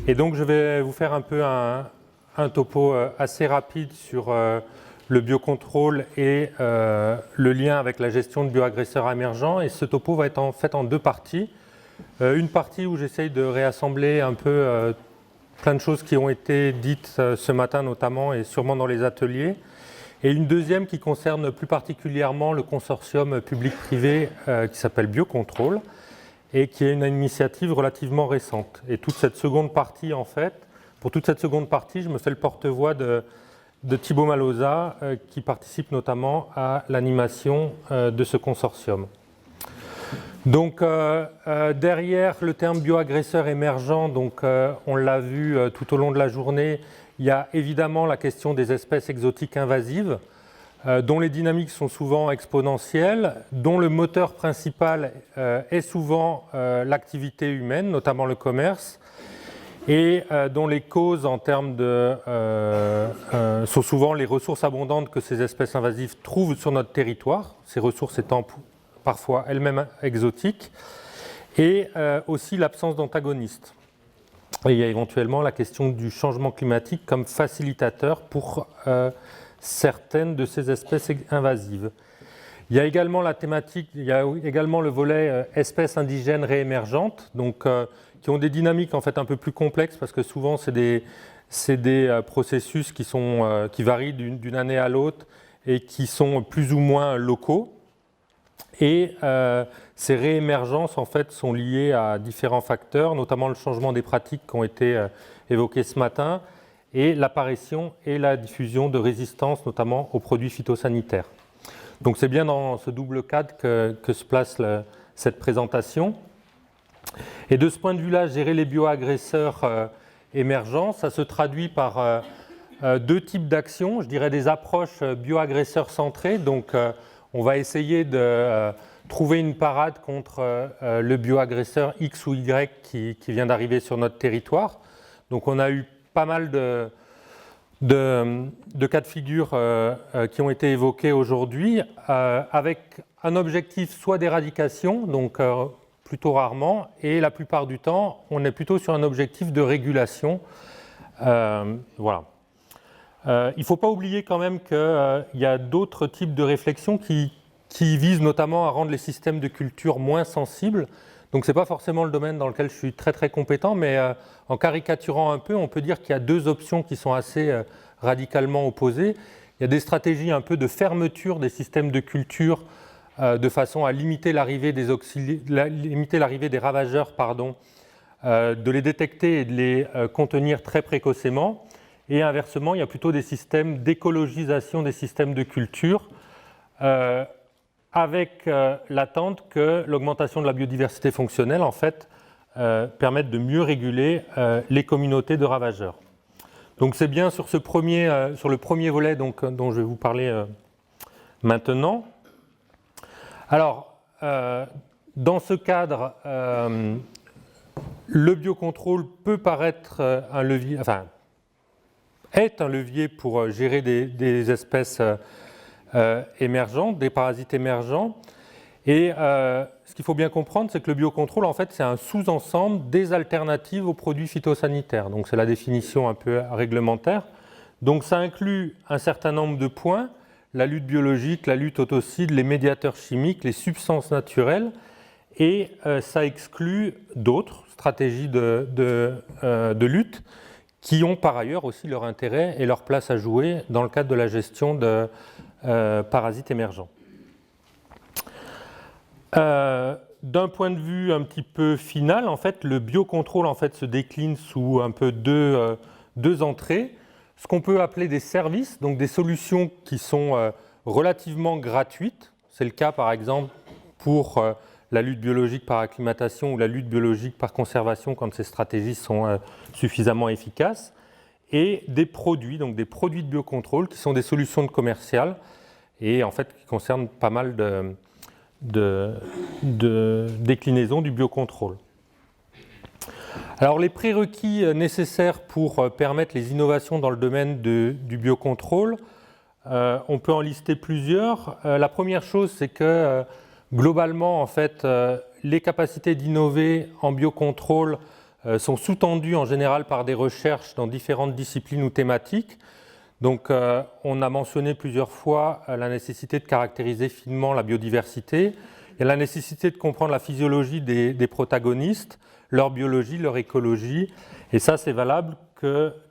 Et donc je vais vous faire un peu un topo assez rapide sur le biocontrôle et le lien avec la gestion de bioagresseurs émergents. Et ce topo va être en fait en deux parties. Une partie où j'essaye de réassembler un peu plein de choses qui ont été dites ce matin notamment et sûrement dans les ateliers. Et une deuxième qui concerne plus particulièrement le consortium public-privé qui s'appelle Biocontrôle et qui est une initiative relativement récente. Et toute cette seconde partie, en fait, pour toute cette seconde partie, je me fais le porte-voix de Thibaut Maloza qui participe notamment à l'animation de ce consortium. Donc derrière le terme bioagresseur émergent, donc, on l'a vu tout au long de la journée, il y a évidemment la question des espèces exotiques invasives, dont les dynamiques sont souvent exponentielles, dont le moteur principal est souvent l'activité humaine, notamment le commerce, et dont les causes en termes de sont souvent les ressources abondantes que ces espèces invasives trouvent sur notre territoire, ces ressources étant parfois elles-mêmes exotiques, et aussi l'absence d'antagonistes. Et il y a éventuellement la question du changement climatique comme facilitateur pour certaines de ces espèces invasives. Il y a également la thématique, il y a également le volet espèces indigènes réémergentes, donc qui ont des dynamiques en fait un peu plus complexes parce que souvent c'est des processus qui varient d'une année à l'autre et qui sont plus ou moins locaux. Et ces réémergences en fait sont liées à différents facteurs, notamment le changement des pratiques qui ont été évoqués ce matin, et l'apparition et la diffusion de résistance, notamment aux produits phytosanitaires. Donc c'est bien dans ce double cadre que se place cette présentation. Et de ce point de vue-là, gérer les bioagresseurs émergents, ça se traduit par deux types d'actions, je dirais des approches bioagresseurs centrées. Donc on va essayer de trouver une parade contre le bioagresseur X ou Y qui vient d'arriver sur notre territoire. Donc on a eu pas mal de cas de figure qui ont été évoqués aujourd'hui, avec un objectif soit d'éradication, donc plutôt rarement, et la plupart du temps, on est plutôt sur un objectif de régulation. Voilà. Il ne faut pas oublier quand même qu'il y a d'autres types de réflexions qui visent notamment à rendre les systèmes de culture moins sensibles. Donc ce n'est pas forcément le domaine dans lequel je suis très très compétent, mais en caricaturant un peu, on peut dire qu'il y a deux options qui sont assez radicalement opposées. Il y a des stratégies un peu de fermeture des systèmes de culture de façon à limiter l'arrivée des ravageurs, de les détecter et de les contenir très précocement. Et inversement, il y a plutôt des systèmes d'écologisation des systèmes de culture avec l'attente que l'augmentation de la biodiversité fonctionnelle en fait, permette de mieux réguler les communautés de ravageurs. Donc c'est bien sur le premier volet donc, dont je vais vous parler maintenant. Alors, dans ce cadre, le biocontrôle peut paraître un levier, enfin, est un levier pour gérer des espèces émergentes, des parasites émergents. Et ce qu'il faut bien comprendre, c'est que le biocontrôle, en fait, c'est un sous-ensemble des alternatives aux produits phytosanitaires. Donc, c'est la définition un peu réglementaire. Donc, ça inclut un certain nombre de points, la lutte biologique, la lutte autocide, les médiateurs chimiques, les substances naturelles, et ça exclut d'autres stratégies de lutte qui ont par ailleurs aussi leur intérêt et leur place à jouer dans le cadre de la gestion de parasites émergents. D'un point de vue un petit peu final, en fait, le biocontrôle en fait, se décline sous un peu deux entrées. Ce qu'on peut appeler des services, donc des solutions qui sont relativement gratuites. C'est le cas par exemple pour la lutte biologique par acclimatation ou la lutte biologique par conservation quand ces stratégies sont suffisamment efficaces. Et des produits, donc des produits de biocontrôle qui sont des solutions commerciales et en fait qui concernent pas mal de déclinaisons du biocontrôle. Alors les prérequis nécessaires pour permettre les innovations dans le domaine du biocontrôle, on peut en lister plusieurs. La première chose, c'est que globalement, en fait, les capacités d'innover en biocontrôle sont sous-tendus en général par des recherches dans différentes disciplines ou thématiques. Donc, on a mentionné plusieurs fois la nécessité de caractériser finement la biodiversité. Il y a la nécessité de comprendre la physiologie des protagonistes, leur biologie, leur écologie. Et ça, c'est valable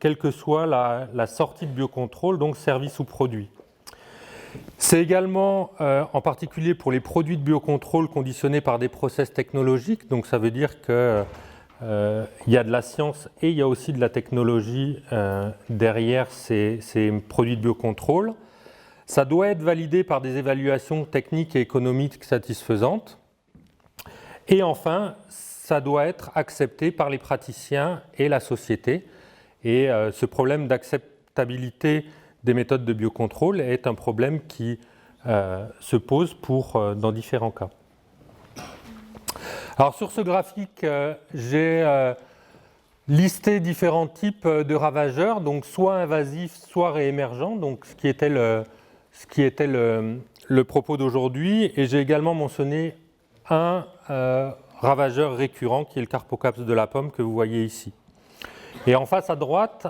quelle que soit la sortie de biocontrôle, donc service ou produit. C'est également, en particulier pour les produits de biocontrôle conditionnés par des process technologiques. Donc, ça veut dire que il y a de la science et il y a aussi de la technologie derrière ces produits de biocontrôle. Ça doit être validé par des évaluations techniques et économiques satisfaisantes. Et enfin, ça doit être accepté par les praticiens et la société. Et ce problème d'acceptabilité des méthodes de biocontrôle est un problème qui se pose dans différents cas. Alors sur ce graphique, j'ai listé différents types de ravageurs, donc soit invasifs, soit réémergents, donc ce qui était le propos d'aujourd'hui. Et j'ai également mentionné un ravageur récurrent qui est le Carpocaps de la pomme que vous voyez ici. Et en face à droite,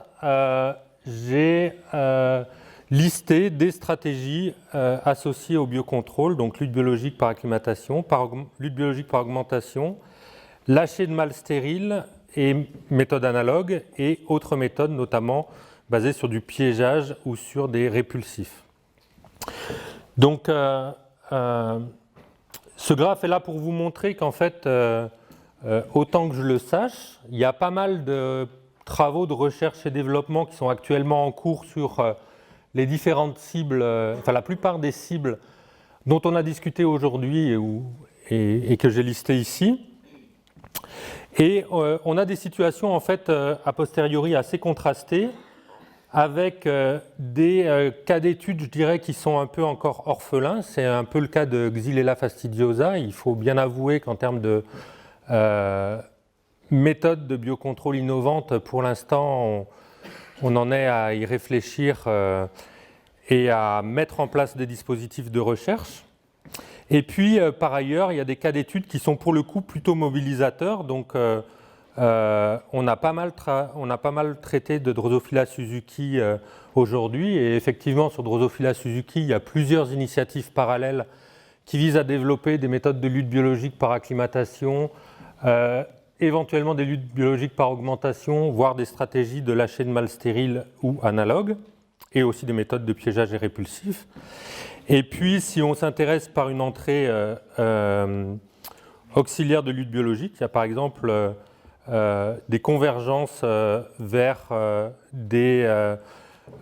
j'ai listé des stratégies associées au biocontrôle, donc lutte biologique par acclimatation, lutte biologique par augmentation, lâcher de mâles stériles et méthodes analogues et autres méthodes, notamment basées sur du piégeage ou sur des répulsifs. Donc, ce graphe est là pour vous montrer qu'en fait, autant que je le sache, il y a pas mal de travaux de recherche et développement qui sont actuellement en cours sur les différentes cibles, enfin la plupart des cibles dont on a discuté aujourd'hui et que j'ai listées ici. Et on a des situations en fait a posteriori assez contrastées avec des cas d'études, je dirais, qui sont un peu encore orphelins. C'est un peu le cas de Xylella fastidiosa. Il faut bien avouer qu'en termes de méthodes de biocontrôle innovantes, pour l'instant, on en est à y réfléchir et à mettre en place des dispositifs de recherche. Et puis, par ailleurs, il y a des cas d'études qui sont pour le coup plutôt mobilisateurs. Donc, on a pas mal traité de Drosophila suzuki aujourd'hui. Et effectivement, sur Drosophila suzuki, il y a plusieurs initiatives parallèles qui visent à développer des méthodes de lutte biologique par acclimatation, éventuellement des luttes biologiques par augmentation, voire des stratégies de lâcher de mâles stériles ou analogues, et aussi des méthodes de piégeage et répulsif. Et puis, si on s'intéresse par une entrée auxiliaire de lutte biologique, il y a par exemple des convergences vers des,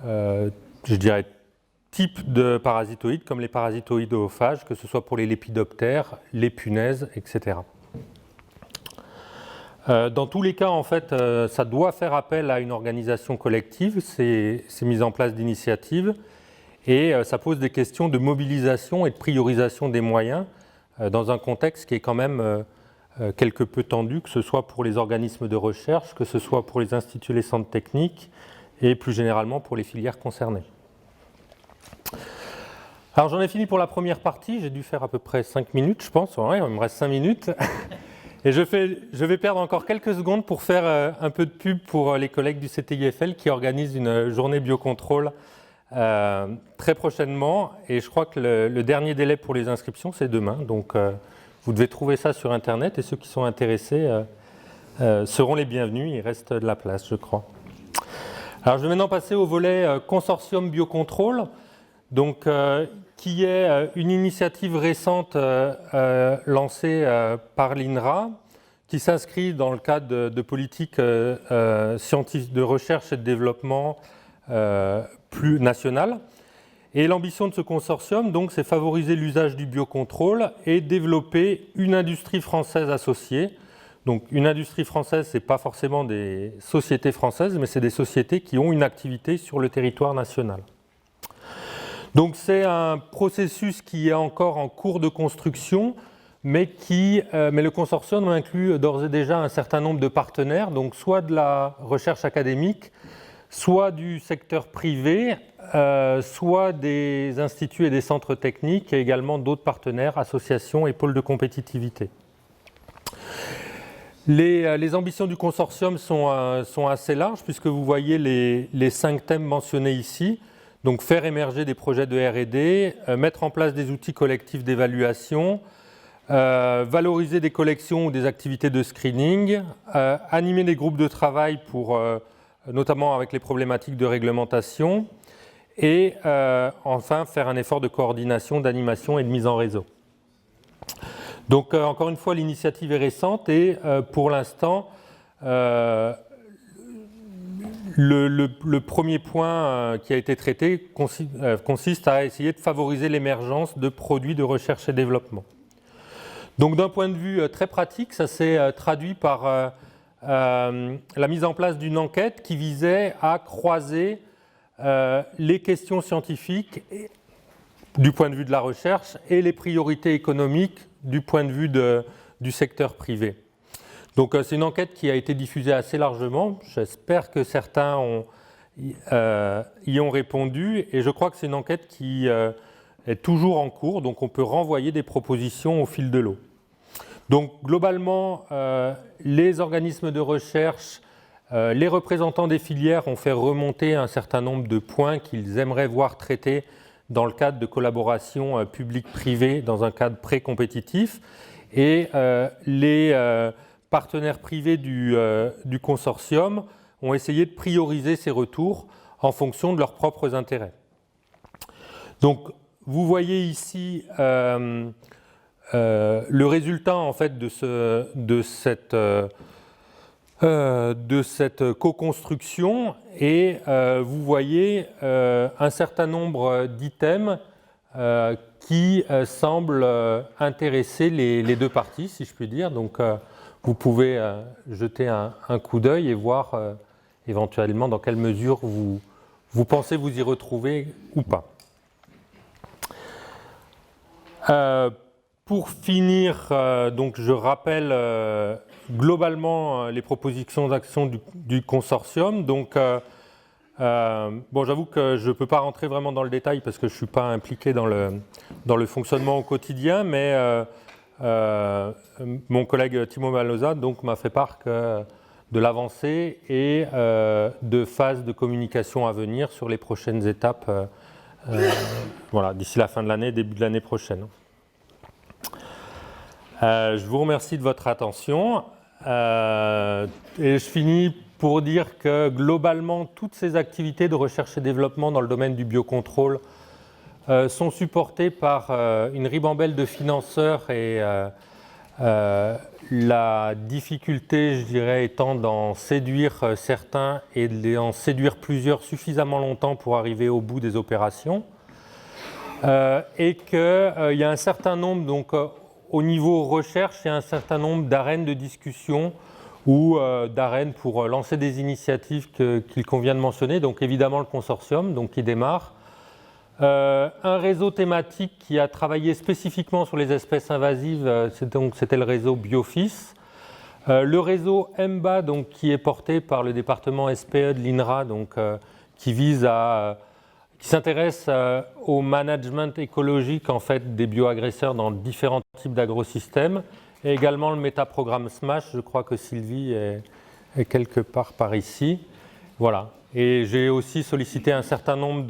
je dirais, types de parasitoïdes, comme les parasitoïdes oophages, que ce soit pour les lépidoptères, les punaises, etc. Dans tous les cas, en fait, ça doit faire appel à une organisation collective, ces mises en place d'initiatives, et ça pose des questions de mobilisation et de priorisation des moyens dans un contexte qui est quand même quelque peu tendu, que ce soit pour les organismes de recherche, que ce soit pour les instituts et les centres techniques, et plus généralement pour les filières concernées. Alors j'en ai fini pour la première partie, j'ai dû faire à peu près 5 minutes, je pense, ouais, il me reste 5 minutes. Et je vais perdre encore quelques secondes pour faire un peu de pub pour les collègues du CTIFL qui organisent une journée biocontrôle très prochainement. Et je crois que le dernier délai pour les inscriptions, c'est demain. Donc vous devez trouver ça sur Internet et ceux qui sont intéressés seront les bienvenus. Il reste de la place, je crois. Alors je vais maintenant passer au volet consortium biocontrôle. Donc, qui est une initiative récente lancée par l'INRA, qui s'inscrit dans le cadre de politiques scientifiques de recherche et de développement plus nationales. Et l'ambition de ce consortium, donc, c'est favoriser l'usage du biocontrôle et développer une industrie française associée. Donc, une industrie française, ce n'est pas forcément des sociétés françaises, mais c'est des sociétés qui ont une activité sur le territoire national. Donc c'est un processus qui est encore en cours de construction, mais le consortium inclut d'ores et déjà un certain nombre de partenaires, donc soit de la recherche académique, soit du secteur privé, soit des instituts et des centres techniques, et également d'autres partenaires, associations et pôles de compétitivité. Les ambitions du consortium sont assez larges, puisque vous voyez les 5 thèmes mentionnés ici. Donc faire émerger des projets de R&D, mettre en place des outils collectifs d'évaluation, valoriser des collections ou des activités de screening, animer des groupes de travail pour, notamment avec les problématiques de réglementation, et enfin faire un effort de coordination, d'animation et de mise en réseau. Donc encore une fois, l'initiative est récente et pour l'instant, le premier point qui a été traité consiste à essayer de favoriser l'émergence de produits de recherche et développement. Donc d'un point de vue très pratique, ça s'est traduit par la mise en place d'une enquête qui visait à croiser les questions scientifiques du point de vue de la recherche et les priorités économiques du point de vue du secteur privé. Donc c'est une enquête qui a été diffusée assez largement. J'espère que certains y ont répondu et je crois que c'est une enquête qui est toujours en cours, donc on peut renvoyer des propositions au fil de l'eau. Donc globalement, les organismes de recherche, les représentants des filières ont fait remonter un certain nombre de points qu'ils aimeraient voir traités dans le cadre de collaboration publique-privée dans un cadre pré-compétitif. Et les partenaires privés du consortium ont essayé de prioriser ces retours en fonction de leurs propres intérêts. Donc, vous voyez ici le résultat en fait de cette co-construction et vous voyez un certain nombre d'items qui semblent intéresser les deux parties, si je puis dire. Donc, vous pouvez jeter un coup d'œil et voir éventuellement dans quelle mesure vous pensez vous y retrouver ou pas. Pour finir, donc je rappelle globalement les propositions d'action du consortium. Donc, bon, j'avoue que je ne peux pas rentrer vraiment dans le détail parce que je ne suis pas impliqué dans le fonctionnement au quotidien, mais mon collègue Timo Maloza m'a fait part de l'avancée et de phases de communication à venir sur les prochaines étapes voilà, d'ici la fin de l'année, début de l'année prochaine. Je vous remercie de votre attention et je finis pour dire que globalement toutes ces activités de recherche et développement dans le domaine du biocontrôle sont supportées par une ribambelle de financeurs et la difficulté, je dirais, étant d'en séduire certains et d'en séduire plusieurs suffisamment longtemps pour arriver au bout des opérations. Et qu'il y a un certain nombre, donc au niveau recherche, il y a un certain nombre d'arènes de discussion ou d'arènes pour lancer des initiatives qu'il convient de mentionner. Donc évidemment le consortium donc, qui démarre. Un réseau thématique qui a travaillé spécifiquement sur les espèces invasives, c'était le réseau Biofis. Le réseau EMBA, donc, qui est porté par le département SPE de l'INRA, donc, qui s'intéresse au management écologique en fait, des bioagresseurs dans différents types d'agrosystèmes, et également le métaprogramme SMASH, je crois que Sylvie est quelque part par ici. Voilà. Et j'ai aussi sollicité un certain nombre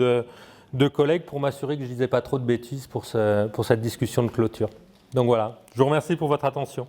de collègues pour m'assurer que je ne disais pas trop de bêtises pour cette discussion de clôture. Donc voilà, je vous remercie pour votre attention.